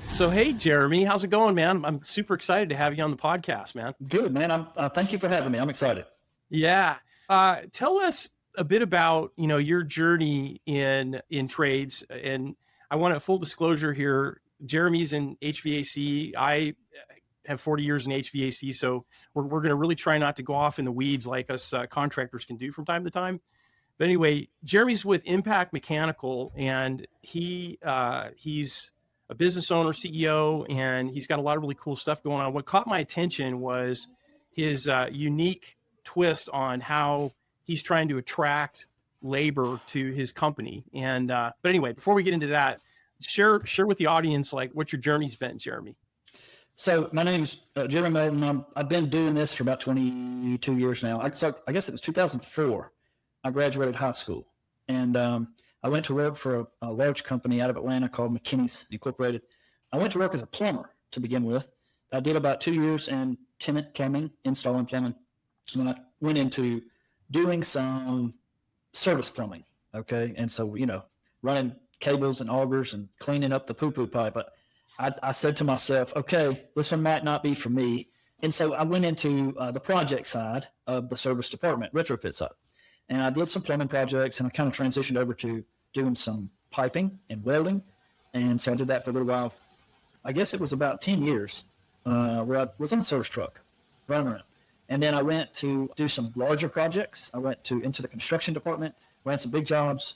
So, hey, Jeremy, how's it going, man? I'm super excited to have you on the podcast, man. Good, man. Thank you for having me. I'm excited. Yeah. Tell us a bit about, your journey in trades. And I want a full disclosure here. Jeremy's in HVAC. I have 40 years in HVAC. So we're going to really try not to go off in the weeds like us contractors can do from time to time. But anyway, Jeremy's with Impact Mechanical, and he's a business owner, CEO, and he's got a lot of really cool stuff going on. What caught my attention was his unique twist on how he's trying to attract labor to his company. And but anyway, before we get into that, share with the audience like what your journey's been, Jeremy. So my name's Jeremy Melton. I've been doing this for about 22 years now. I guess it was 2004. I graduated high school, and I went to work for a large company out of Atlanta called McKinney's Incorporated. I went to work as a plumber to begin with. I did about 2 years in tenant plumbing, installing plumbing. And then I went into doing some service plumbing, okay? And so, running cables and augers and cleaning up the poo-poo pipe. But I said to myself, okay, this one might not be for me. And so I went into the project side of the service department, retrofit side. And I did some plumbing projects, and I kind of transitioned over to doing some piping and welding. And so I did that for a little while. I guess it was about 10 years where I was on the service truck running around. And then I went to do some larger projects. I went into the construction department, ran some big jobs,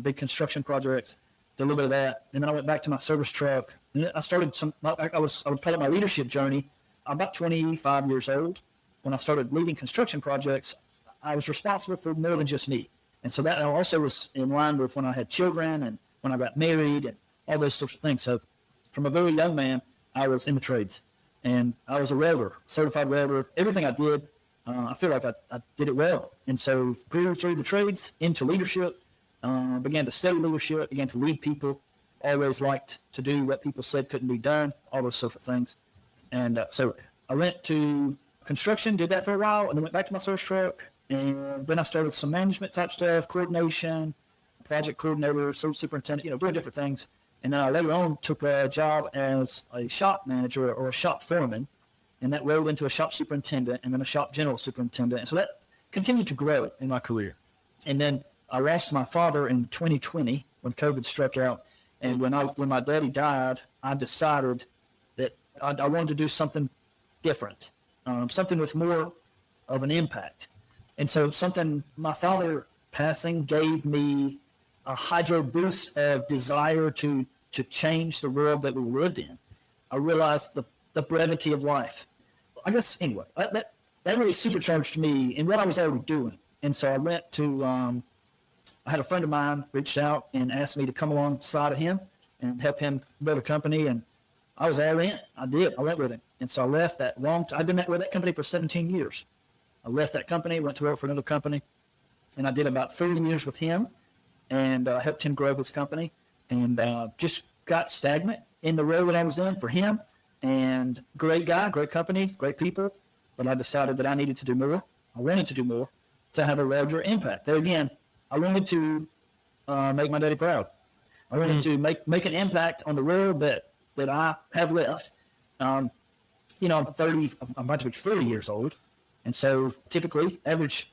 big construction projects, did a little bit of that. And then I went back to my service truck. And I started I would call it my leadership journey. I'm about 25 years old. When I started leading construction projects, I was responsible for more than just me. And so that also was in line with when I had children and when I got married and all those sorts of things. So from a very young man, I was in the trades. And I was a welder, certified welder. Everything I did, I feel like I did it well. And so grew through the trades into leadership, began to study leadership, began to lead people, always liked to do what people said couldn't be done, all those sort of things. And so I went to construction, did that for a while, and then went back to my service truck. And then I started some management type stuff, coordination, project coordinator, service superintendent, doing different things. And then I later on took a job as a shop manager or a shop foreman, and that rolled into a shop superintendent and then a shop general superintendent. And so that continued to grow in my career. And then I lost my father in 2020 when COVID struck out. And when my daddy died, I decided that I wanted to do something different, something with more of an impact. And so my father passing gave me a hydro boost of desire to change the world that we lived in. I realized the brevity of life. I guess, anyway, that really supercharged me in what I was already doing. And so I went to, I had a friend of mine reached out and asked me to come alongside of him and help him build a company. And I was all in. I did. I went with him. And so I left that I've been with that company for 17 years. I left that company, went to work for another company, and I did about 30 years with him and helped him grow his company, and just got stagnant in the road that I was in for him. And great guy, great company, great people, but I decided that I needed to do more. I wanted to do more to have a larger impact. There again, I wanted to make my daddy proud. I wanted to make an impact on the road that I have left. I'm about to be 30 years old. And so typically average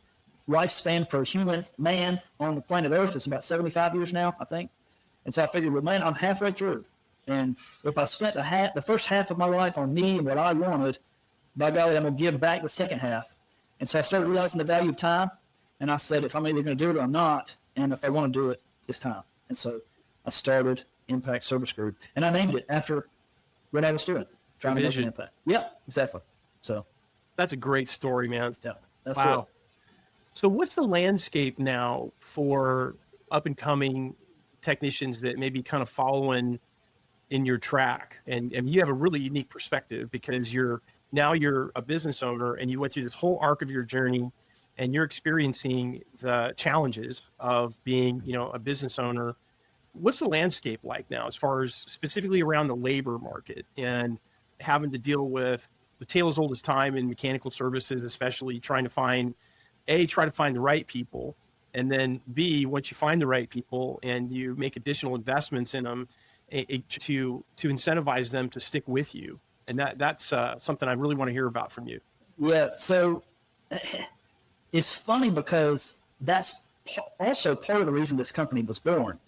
lifespan for a human man on the planet Earth is about 75 years now, I think. And so I figured, well, man, I'm halfway through. And if I spent the first half of my life on me and what I wanted, by golly, I'm going to give back the second half. And so I started realizing the value of time. And I said, if I'm either going to do it or I'm not, and if I want to do it, it's time. And so I started Impact Service Group. And I named it after what I was doing, trying to make an impact. Yeah, exactly. So that's a great story, man. Yeah, that's wow. it. So what's the landscape now for up and coming technicians that may be kind of following in your track? And you have a really unique perspective because you're a business owner and you went through this whole arc of your journey and you're experiencing the challenges of being, a business owner. What's the landscape like now as far as specifically around the labor market and having to deal with the tale as old as time in mechanical services, especially trying to find the right people, And then B, once you find the right people and you make additional investments in them to incentivize them to stick with you. And that's something I really want to hear about from you. Yeah. So it's funny because that's also part of the reason this company was born.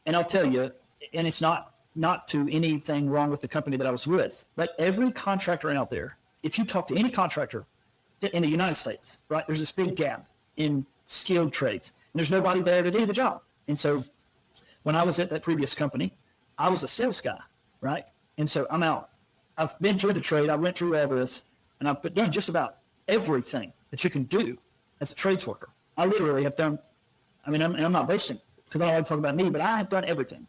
And I'll tell you, and it's not to anything wrong with the company that I was with, but every contractor out there, if you talk to any contractor in the United States, right, there's this big gap in skilled trades. And there's nobody there to do the job. And so when I was at that previous company, I was a sales guy, right? And so I'm out. I've been through the trade. I went through all this, and I've done just about everything that you can do as a trades worker. I literally have done, I'm not boasting because I don't want to talk about me, but I have done everything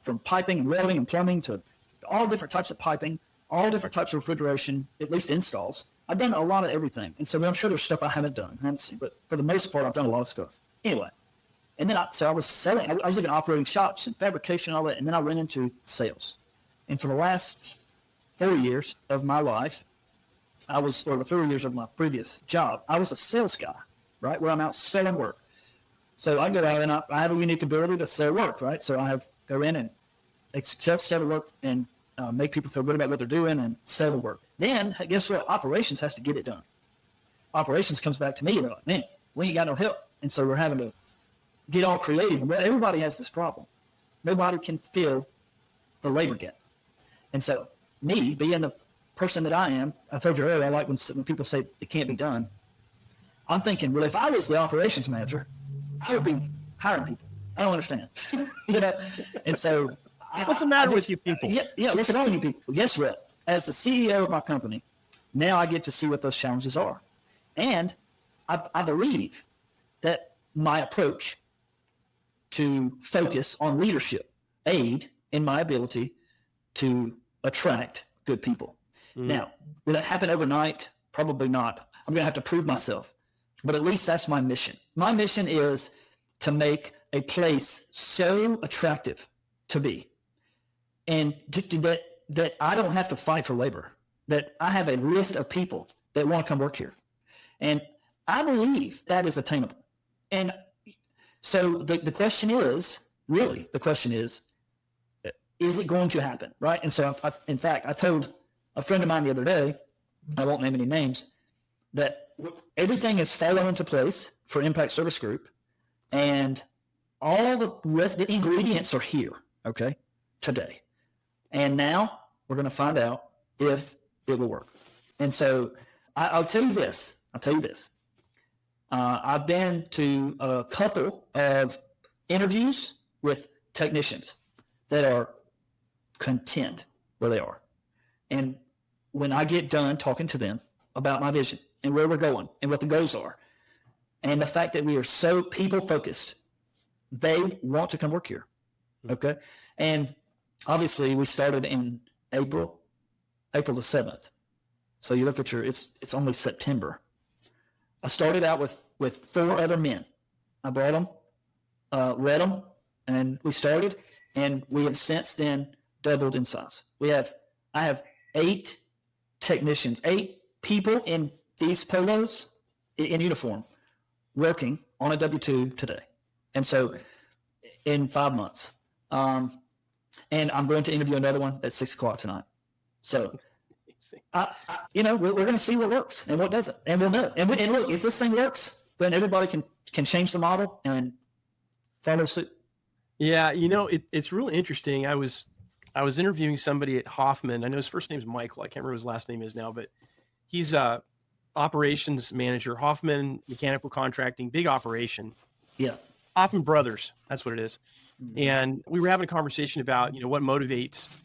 from piping and welding and plumbing to all different types of piping, all different types of refrigeration, at least installs. I've done a lot of everything. And so I'm sure there's stuff I haven't done, but for the most part, I've done a lot of stuff. Anyway, and then I was selling. I was looking at operating shops and fabrication and all that, and then I went into sales. And for the last 4 years of my life, or the 4 years of my previous job, I was a sales guy, right, where I'm out selling work. So I go out and I have a unique ability to sell work, right? So I go in and sell the work and make people feel good about what they're doing and sell the work. Then, guess what? Operations has to get it done. Operations comes back to me. They're like, man, we ain't got no help. And so we're having to get all creative. Everybody has this problem. Nobody can fill the labor gap. And so me, being the person that I am, I told you earlier, I like when people say it can't be done. I'm thinking, well, if I was the operations manager, I would be hiring people. I don't understand. And so what's the matter with you people? Yeah, what's wrong with you people? Guess what? As the CEO of my company, now I get to see what those challenges are. And I believe that my approach to focus on leadership aid in my ability to attract good people. Now, will it happen overnight? Probably not. I'm going to have to prove myself. But at least that's my mission. My mission is to make a place so attractive to be, and that I don't have to fight for labor, that I have a list of people that want to come work here. And I believe that is attainable. And so the question is it going to happen, right? And so, in fact, I told a friend of mine the other day, I won't name any names, that everything is falling into place for Impact Service Group, and all the rest, the ingredients are here, okay, today. And now we're going to find out if it will work. And so I'll tell you this. I've been to a couple of interviews with technicians that are content where they are. And when I get done talking to them about my vision and where we're going and what the goals are, and the fact that we are so people-focused, they want to come work here, okay? And obviously, we started in April the 7th. So you look at it's only September. I started out with 4 other men. I brought them, led them, and we started, and we have since then doubled in size. I have 8 technicians, 8 people in these polos in uniform working on a W-2 today. And so in 5 months. And I'm going to interview another one at 6:00 tonight. So, we're going to see what works and what doesn't, and we'll know. And look, if this thing works, then everybody can change the model and follow suit. Yeah, it's really interesting. I was interviewing somebody at Hoffman. I know his first name's Michael. I can't remember what his last name is now, but he's a operations manager. Hoffman Mechanical Contracting, big operation. Yeah, Hoffman Brothers, that's what it is. And we were having a conversation about, what motivates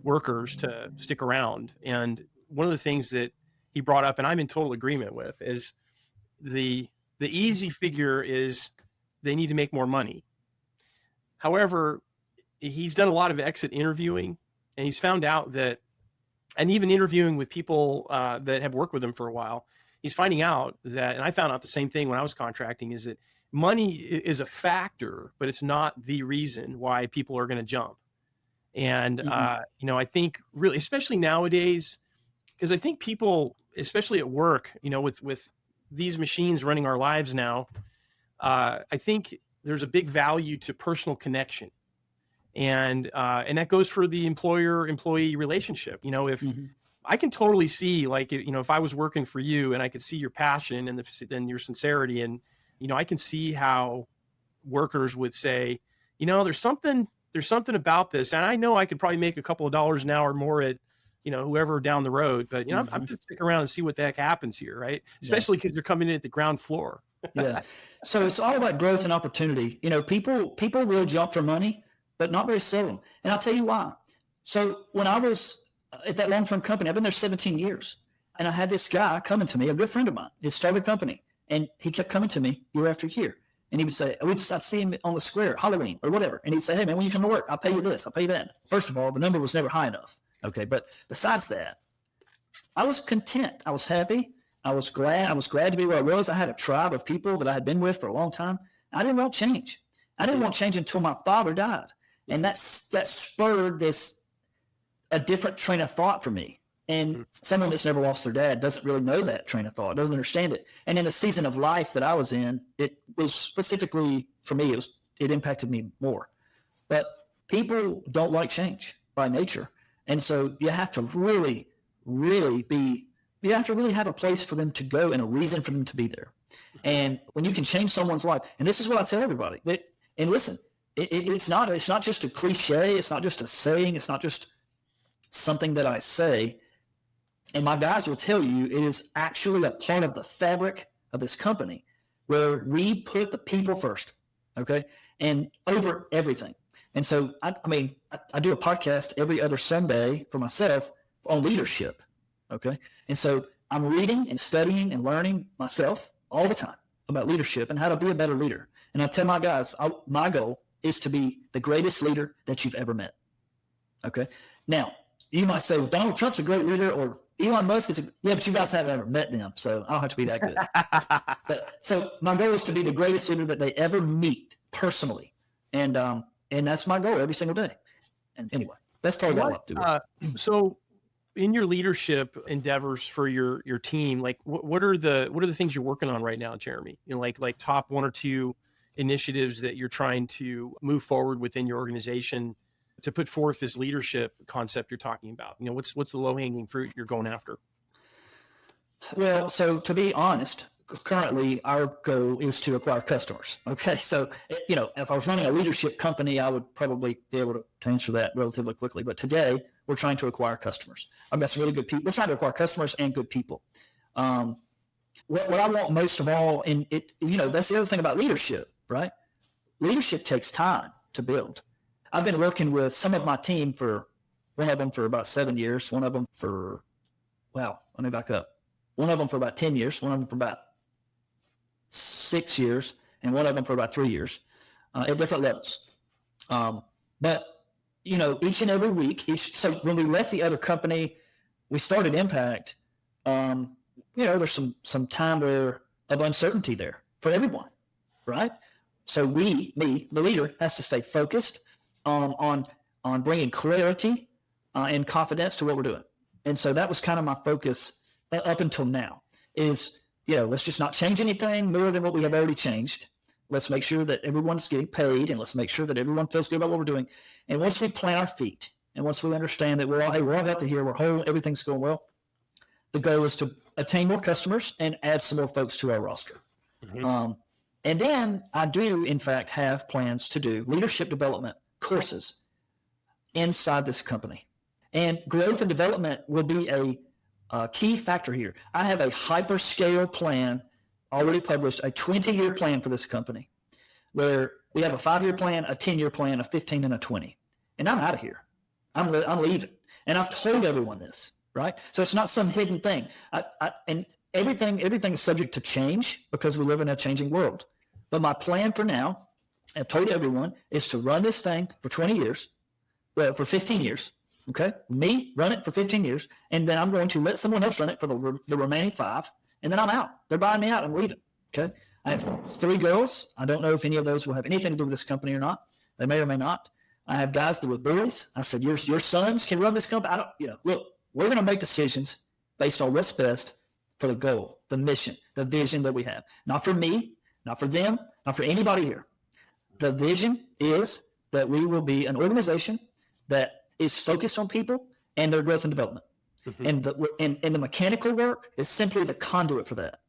workers to stick around. And one of the things that he brought up, and I'm in total agreement with, is the easy figure is they need to make more money. However, he's done a lot of exit interviewing, and he's found out that, and even interviewing with people that have worked with him for a while, he's finding out that, and I found out the same thing when I was contracting, is that money is a factor, but it's not the reason why people are going to jump. And, I think really, especially nowadays, because I think people, especially at work, with these machines running our lives now, I think there's a big value to personal connection. And that goes for the employer-employee relationship. If Mhm. I can totally see, like, if I was working for you and I could see your passion and your sincerity, and, I can see how workers would say, there's something about this. And I know I could probably make a couple of dollars an hour more at, whoever down the road, but, I'm Mhm. just stick around and see what the heck happens here. Right. Yeah. Especially because they're coming in at the ground floor. Yeah. So it's all about growth and opportunity. People will jump for money, but not very seldom. And I'll tell you why. So when I was at that long-term company, I've been there 17 years, and I had this guy coming to me, a good friend of mine. He started a company, and he kept coming to me year after year. And he would say, I'd see him on the square, Halloween or whatever. And he'd say, hey, man, when you come to work, I'll pay you this, I'll pay you that. First of all, the number was never high enough. Okay. But besides that, I was content. I was happy. I was glad to be where I was. I had a tribe of people that I had been with for a long time. I didn't want change. I didn't want change until my father died. And that spurred a different train of thought for me. And someone that's never lost their dad doesn't really know that train of thought, doesn't understand it. And in the season of life that I was in, it was specifically for me, it impacted me more. But people don't like change by nature. And so you have to really, really you have to really have a place for them to go and a reason for them to be there. And when you can change someone's life, and this is what I tell everybody, and listen, it's not just a cliche. It's not just a saying. It's not just something that I say. And my guys will tell you it is actually a part of the fabric of this company where we put the people first, okay, and over everything. And so, I do a podcast every other Sunday for myself on leadership, okay? And so I'm reading and studying and learning myself all the time about leadership and how to be a better leader. And I tell my guys, my goal is to be the greatest leader that you've ever met, okay? Now, you might say, well, Donald Trump's a great leader, or Elon Musk is but you guys haven't ever met them, so I don't have to be that good. But so my goal is to be the greatest leader that they ever meet personally. And that's my goal every single day. And anyway, that's probably what I love to do. So in your leadership endeavors for your team, like what are the things you're working on right now, Jeremy? Like top one or two initiatives that you're trying to move forward within your organization to put forth this leadership concept you're talking about. What's the low-hanging fruit you're going after? Well, so to be honest, currently our goal is to acquire customers. Okay. So, if I was running a leadership company, I would probably be able to answer that relatively quickly. But today we're trying to acquire customers. I've got some really good people. We're trying to acquire customers and good people. What I want most of all, and that's the other thing about leadership, right? Leadership takes time to build. I've been working with some of my team one of them for about 7 years, one of them for, let me back up. One of them for about 10 years, one of them for about 6 years, and one of them for about 3 years at different levels. But, each and every week, so when we left the other company, we started Impact, there's some time of uncertainty there for everyone, right? So the leader, has to stay focused on bringing clarity and confidence to what we're doing. And so that was kind of my focus up until now is, let's just not change anything more than what we have already changed. Let's make sure that everyone's getting paid, and let's make sure that everyone feels good about what we're doing. And once we plant our feet, and once we understand that we're all out to here, we're whole, everything's going well, the goal is to attain more customers and add some more folks to our roster. Mm-hmm. And then I do, in fact, have plans to do leadership development courses inside this company. And growth and development will be a key factor here. I have a hyperscale plan already published, a 20-year plan for this company, where we have a 5-year plan, a 10-year plan, a 15, and a 20. And I'm out of here. I'm leaving. And I've told everyone this, right? So it's not some hidden thing. And everything is subject to change because we live in a changing world. But my plan for now, I've told everyone, is to run this thing for 20 years, for 15 years, okay? Me, run it for 15 years, and then I'm going to let someone else run it for the remaining 5, and then I'm out. They're buying me out. I'm leaving, okay? I have 3 girls. I don't know if any of those will have anything to do with this company or not. They may or may not. I have guys that were boys. I said, your sons can run this company. Look, we're going to make decisions based on what's best for the goal, the mission, the vision that we have. Not for me, not for them, not for anybody here. The vision is that we will be an organization that is focused on people and their growth and development. And the mechanical work is simply the conduit for that.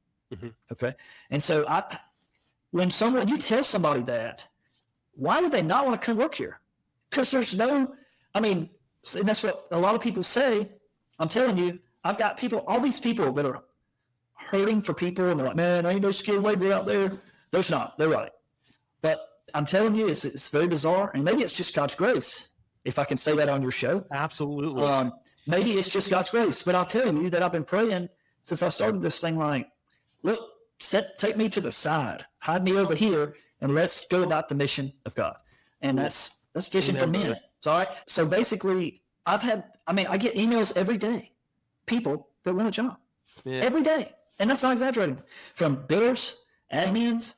Okay. And so when you tell somebody that, why would they not want to come work here? Because there's and that's what a lot of people say. I'm telling you, I've got all these people that are hurting for people, and they're like, man, ain't no skilled labor out there. There's not. They're right. But I'm telling you, it's very bizarre, and maybe it's just God's grace, if I can say that on your show. Absolutely. Maybe it's just God's grace, but I'll tell you that I've been praying since I started this thing, like, look, take me to the side, hide me over here, and let's go about the mission of God. And that's vision for men. All right. So basically, I get emails every day, people that want a job every day. And that's not exaggerating, from bidders, admins.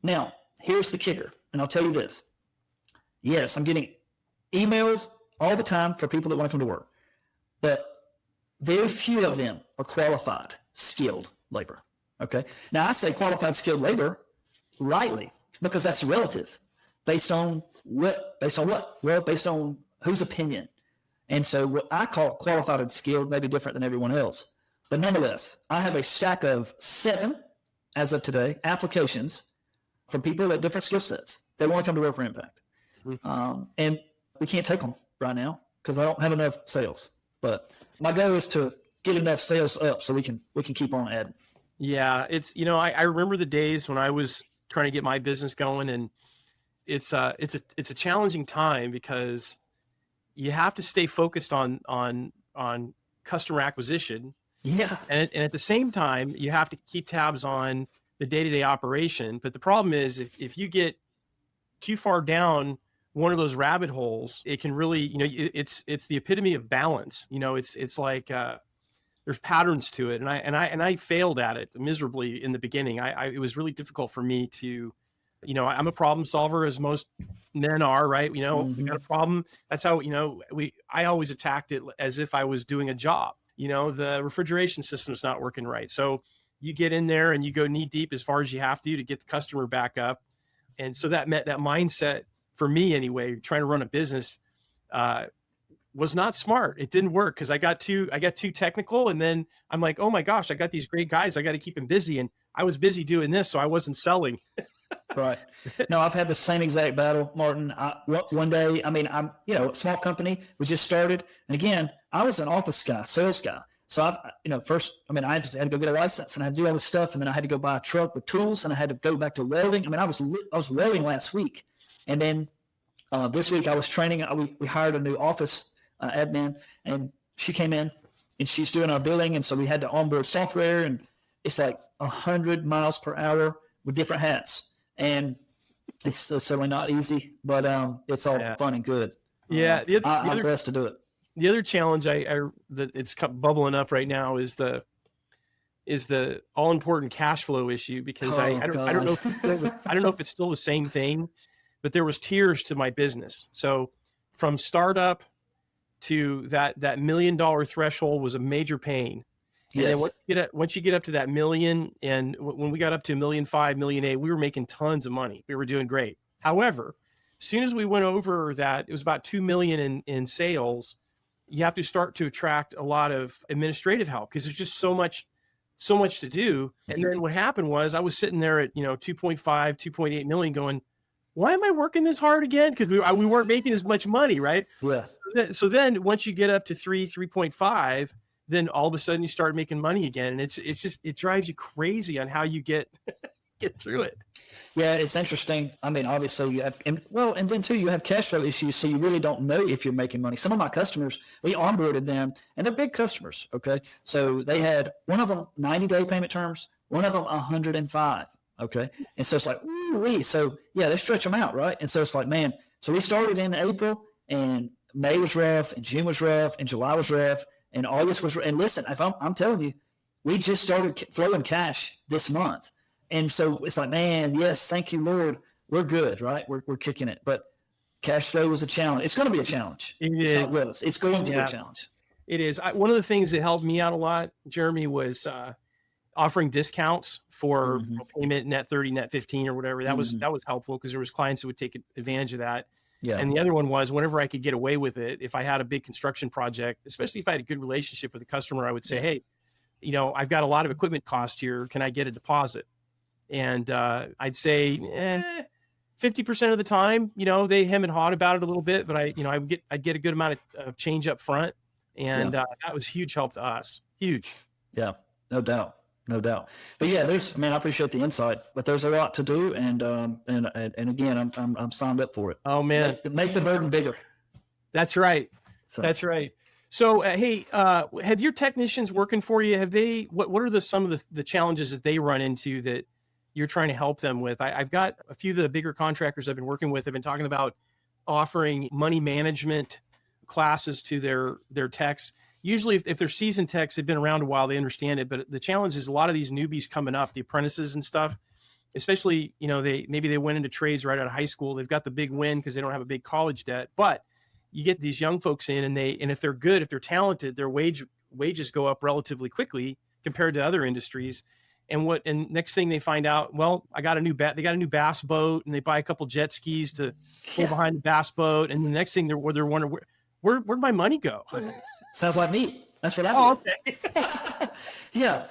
Now, here's the kicker, and I'll tell you this. Yes, I'm getting emails all the time for people that want to come to work, but very few of them are qualified, skilled labor. Okay. Now, I say qualified, skilled labor rightly, because that's relative. Based on what? Well, based on whose opinion. And so what I call qualified and skilled may be different than everyone else. But nonetheless, I have a stack of 7, as of today, applications from people at different skill sets. They want to come to work for Impact. And we can't take them right now because I don't have enough sales. But my goal is to get enough sales up so we can keep on adding. Yeah, it's I remember the days when I was trying to get my business going, and it's a challenging time because you have to stay focused on customer acquisition. Yeah. And at the same time, you have to keep tabs on the day-to-day operation. But the problem is if you get too far down one of those rabbit holes, it can really, it's the epitome of balance. It's like there's patterns to it. And I failed at it miserably in the beginning. It was really difficult for me to, I'm a problem solver, as most men are, right? We got a problem. That's how, I always attacked it as if I was doing a job. The refrigeration system's not working right. So you get in there and you go knee deep as far as you have to get the customer back up. And so that mindset for me anyway, trying to run a business, was not smart. It didn't work because I got too technical. And then I'm like, oh my gosh, I got these great guys. I got to keep them busy. And I was busy doing this, so I wasn't selling. Right. No, I've had the same exact battle, Martin. One day, I'm a small company. We just started. And again, I was an office guy, sales guy. So I just had to go get a license and I had to do all this stuff. And then I had to go buy a truck with tools and I had to go back to welding. I was welding last week. And then this week I was training. We hired a new office admin, and she came in and she's doing our billing. And so we had to onboard software, and it's like 100 miles per hour with different hats. And it's certainly not easy, but it's all fun and good. Yeah. I'm blessed to do it. The other challenge that it's bubbling up right now is the all important cash flow issue, because I don't know if it's still the same thing, but there was tiers to my business. So from startup to that $1 million threshold was a major pain. And Yes. then once you get up to that million, and when we got up to $1.5 million, $1.8 million, we were making tons of money. We were doing great. However, as soon as we went over that, it was about 2 million in sales. You have to start to attract a lot of administrative help because there's just so much to do. And then what happened was I was sitting there at 2.5, 2.8 million going, why am I working this hard again? Because we weren't making as much money, right? Yes. So then once you get up to 3.5, then all of a sudden you start making money again. And it drives you crazy on how you get through it. Yeah, it's interesting. Obviously you have, and then too, you have cash flow issues. So you really don't know if you're making money. Some of my customers, we onboarded them, and they're big customers. Okay. So they had one of them 90-day payment terms, one of them 105. Okay. And so it's like, ooh-wee. So yeah, they stretch them out. Right. And so it's like, man, so we started in April, and May was rough, and June was rough, and July was rough, and August was rough. And listen, if I'm telling you, we just started flowing cash this month. And so it's like, man, yes, thank you, Lord. We're good, right? We're kicking it. But cash flow was a challenge. It's going to be a challenge. It's not with us. It's going to be a challenge. It is. One of the things that helped me out a lot, Jeremy, was offering discounts for Mhm. payment net 30, net 15 or whatever. That was Mhm. helpful because there was clients who would take advantage of that. Yeah. And the other one was whenever I could get away with it, if I had a big construction project, especially if I had a good relationship with the customer, I would say, Yeah. hey, I've got a lot of equipment cost here. Can I get a deposit? And I'd say 50% of the time, they hem and hawed about it a little bit, but I'd get a good amount of change up front. Yeah. And that was huge help to us. Huge. Yeah. No doubt. No doubt. But yeah, I appreciate the insight, but there's a lot to do. And again, I'm signed up for it. Oh man. Make the burden bigger. That's right. So. That's right. So, hey, have your technicians working for you? Have they, what are some of the challenges that they run into that you're trying to help them with? I've got a few of the bigger contractors I've been working with have been talking about offering money management classes to their techs. Usually if they're seasoned techs, they've been around a while, they understand it. But the challenge is a lot of these newbies coming up, the apprentices and stuff, especially, maybe they went into trades right out of high school. They've got the big win because they don't have a big college debt, but you get these young folks in and if they're good, if they're talented, their wages go up relatively quickly compared to other industries. And next thing they find out, well, they got a new bass boat, and they buy a couple jet skis to pull behind the bass boat. And the next thing they're wondering, where'd my money go? Sounds like me. That's what I do. Okay. Yeah.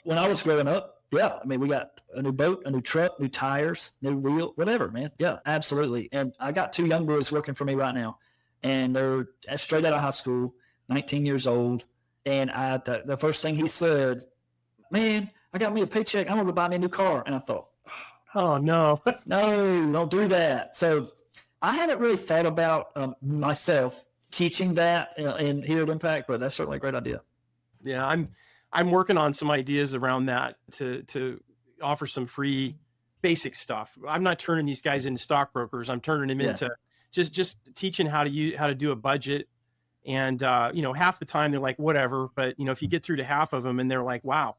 When I was growing up, yeah, we got a new boat, a new truck, new tires, new wheel, whatever, man. Yeah, absolutely. And I got two young boys working for me right now, and they're straight out of high school, 19 years old. And the first thing he said, man, I got me a paycheck. I'm going to buy me a new car. And I thought, oh, no. No, don't do that. So I haven't really thought about myself teaching that here at Impact, but that's certainly a great idea. Yeah, I'm working on some ideas around that to offer some free basic stuff. I'm not turning these guys into stockbrokers. I'm turning them into just teaching how to do a budget. And half the time they're like, whatever. But if you get through to half of them and they're like, wow,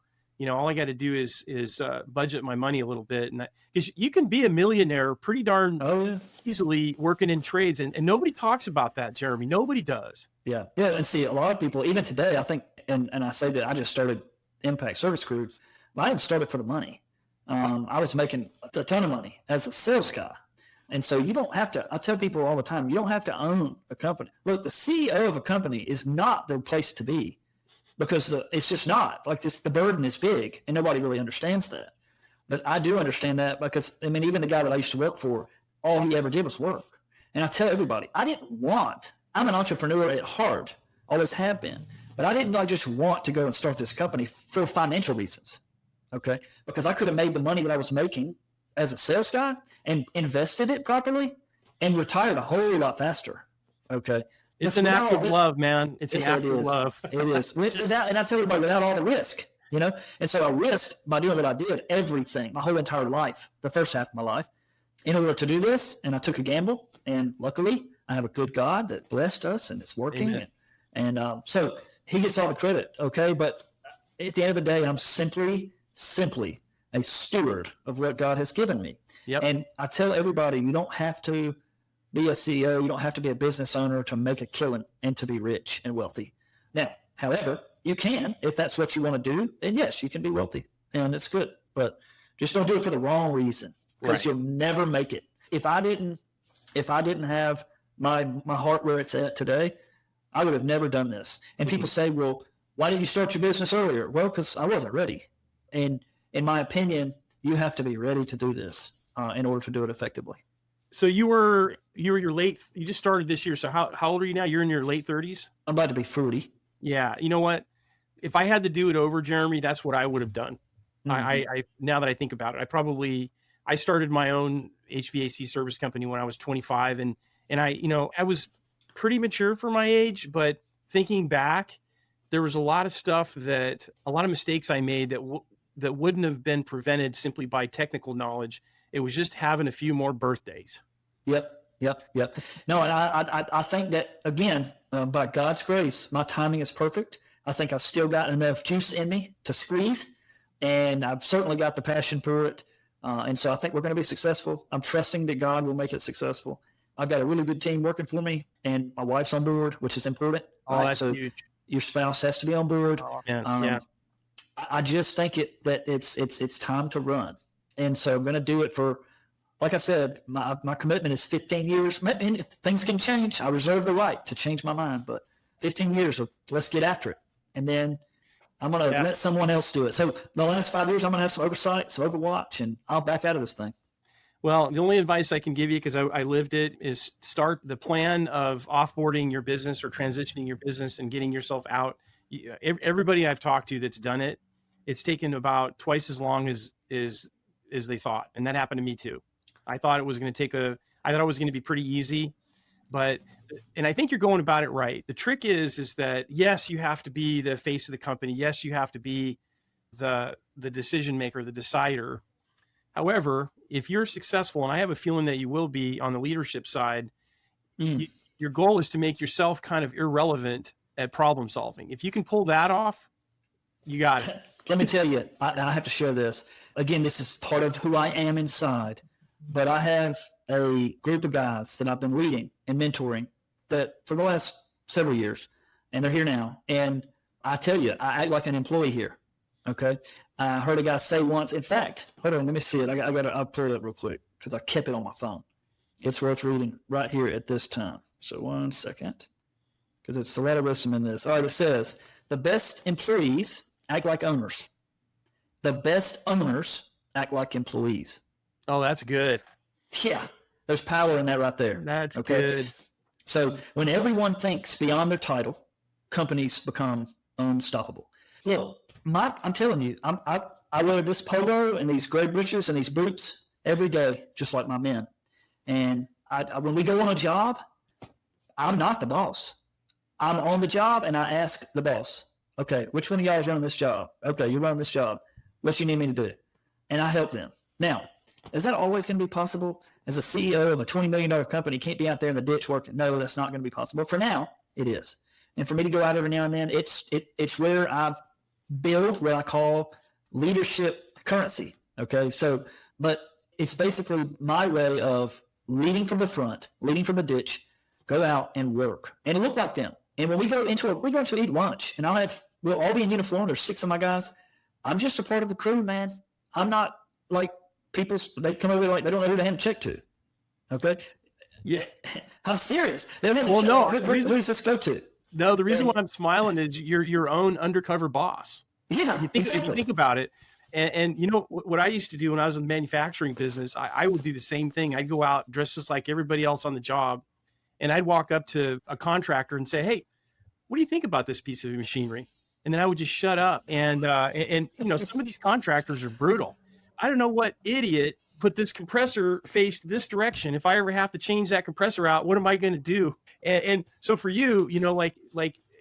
all I got to do is budget my money a little bit. And because you can be a millionaire pretty darn easily working in trades. And nobody talks about that, Jeremy. Nobody does. Yeah. Yeah. And see, a lot of people, even today, I think, and I say that I just started Impact Service Crew. I didn't start it for the money. I was making a ton of money as a sales guy. And so you don't have to, I tell people all the time, you don't have to own a company. Look, the CEO of a company is not the place to be, because it's just not. Like the burden is big, and nobody really understands that. But I do understand that, because, even the guy that I used to work for, all he ever did was work. And I tell everybody, I'm an entrepreneur at heart, always have been. But I didn't just want to go and start this company for financial reasons, okay? Because I could have made the money that I was making as a sales guy and invested it properly and retired a whole lot faster, okay? It's an act of love, man. It's an act of love. It is. And I tell everybody, without all the risk, And so I risked, by doing what I did, everything, my whole entire life, the first half of my life, in order to do this. And I took a gamble. And luckily, I have a good God that blessed us, and it's working. And so he gets all the credit, okay? But at the end of the day, I'm simply a steward of what God has given me. Yep. And I tell everybody, you don't have to be a CEO. You don't have to be a business owner to make a killing and to be rich and wealthy. Now, however, you can, if that's what you want to do, then yes, you can be wealthy, and it's good. But just don't do it for the wrong reason, because you'll never make it. If I didn't have my heart where it's at today, I would have never done this. And people say, well, why didn't you start your business earlier? Well, because I wasn't ready. And in my opinion, you have to be ready to do this in order to do it effectively. So you just started this year. So how old are you now? You're in your late 30s? I'm about to be 40. Yeah. You know what? If I had to do it over, Jeremy, that's what I would have done. Mm-hmm. I now that I think about it, I started my own HVAC service company when I was 25, and I was pretty mature for my age, but thinking back, there was a lot of mistakes I made that wouldn't have been prevented simply by technical knowledge. It was just having a few more birthdays. Yep. No, and I think that, again, by God's grace, my timing is perfect. I think I've still got enough juice in me to squeeze, and I've certainly got the passion for it. And so I think we're going to be successful. I'm trusting that God will make it successful. I've got a really good team working for me, and my wife's on board, which is important. Oh, right? That's huge. Your spouse has to be on board. Oh, man. Yeah. I just think that it's time to run. And so I'm going to do it for, like I said, my commitment is 15 years. And things can change. I reserve the right to change my mind, but 15 years of let's get after it. And then I'm going to let someone else do it. So the last 5 years, I'm going to have some oversight, some overwatch, and I'll back out of this thing. Well, the only advice I can give you, because I lived it, is start the plan of offboarding your business or transitioning your business and getting yourself out. Everybody I've talked to that's done it, it's taken about twice as long as they thought. And that happened to me too. I thought it was going to I thought it was going to be pretty easy, and I think you're going about it right. The trick is that, yes, you have to be the face of the company. Yes, you have to be the decision maker, the decider. However, if you're successful, and I have a feeling that you will be on the leadership side, your goal is to make yourself kind of irrelevant at problem solving. If you can pull that off, you got it. Let me tell you, I have to share this. Again, this is part of who I am inside, but I have a group of guys that I've been leading and mentoring that for the last several years, and they're here now. And I tell you, I act like an employee here. Okay. I heard a guy say once, in fact, hold on, let me see it. I'll pull it up real quick because I kept it on my phone. It's worth reading right here at this time. So 1 second, because it's a lot of wisdom in this. All right. It says, the best employees act like owners. The best owners act like employees. Oh, that's good. Yeah. There's power in that right there. That's good. So when everyone thinks beyond their title, companies become unstoppable. Look, I'm telling you, I wear this polo and these gray breeches and these boots every day, just like my men. And when we go on a job, I'm not the boss. I'm on the job and I ask the boss, okay, which one of y'all is running this job? Okay, you're running this job. What you need me to do? And I help them. Now, is that always going to be possible? As a CEO of a $20 million company, you can't be out there in the ditch working. No, that's not going to be possible. For now, it is. And for me to go out every now and then, it's where I've built what I call leadership currency. Okay, so, but it's basically my way of leading from the front, leading from the ditch, go out and work and look like them. And when we go to eat lunch, and we'll all be in uniform. There's 6 of my guys. I'm just a part of the crew, man. I'm not like they come over like they don't know who to hand a check to. Okay. Yeah. I'm serious. They don't well, no. Who's this go to? No, the reason why I'm smiling is you're your own undercover boss. Yeah. If you think about it. And you know what I used to do when I was in the manufacturing business, I would do the same thing. I'd go out dressed just like everybody else on the job, and I'd walk up to a contractor and say, "Hey, what do you think about this piece of machinery?" And then I would just shut up. And you know, some of these contractors are brutal. I don't know what idiot put this compressor faced this direction. If I ever have to change that compressor out, what am I going to do? And so for you, you know, like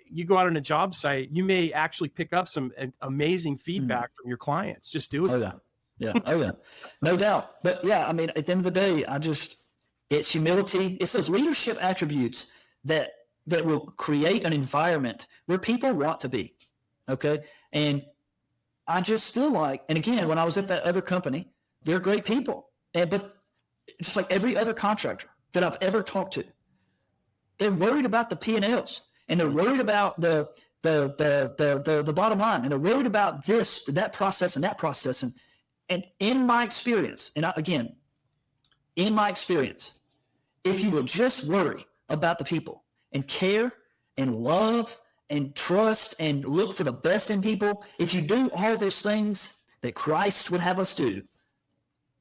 you go out on a job site, you may actually pick up some amazing feedback from your clients. Just do it. Oh, yeah. Yeah. Oh, yeah. No doubt. But yeah, I mean, at the end of the day, it's humility. It's those leadership attributes that will create an environment where people want to be. Okay. And I just feel like, and again, when I was at that other company, they're great people. But just like every other contractor that I've ever talked to, they're worried about the P&Ls, and they're worried about the bottom line, and they're worried about that process and that process. And in my experience, if you will just worry about the people and care and love and trust and look for the best in people, if you do all those things that Christ would have us do,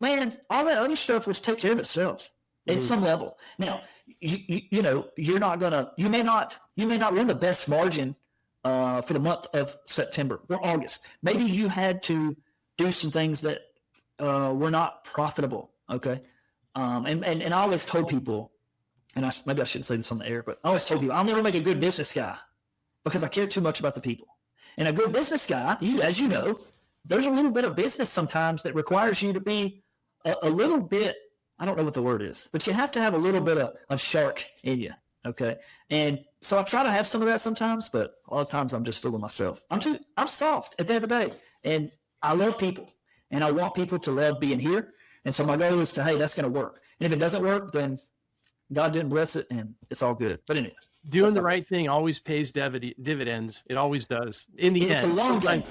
man, all that other stuff will take care of itself at some level. Now, you know, you may not run the best margin for the month of September or August. Maybe you had to do some things that were not profitable. Okay. And I always told people, and maybe I shouldn't say this on the air, but I always told people, I'll never make a good business guy because I care too much about the people. And a good business guy, as you know, there's a little bit of business sometimes that requires you to be a little bit, I don't know what the word is, but you have to have a little bit of shark in you. Okay. And so I try to have some of that sometimes, but a lot of times I'm just fooling myself. I'm soft at the end of the day, and I love people, and I want people to love being here. And so my goal is to, hey, that's going to work. And if it doesn't work, then God didn't bless it, and it's all good. But anyway, doing the right thing always pays dividends. It always does. In the end, it's a long game.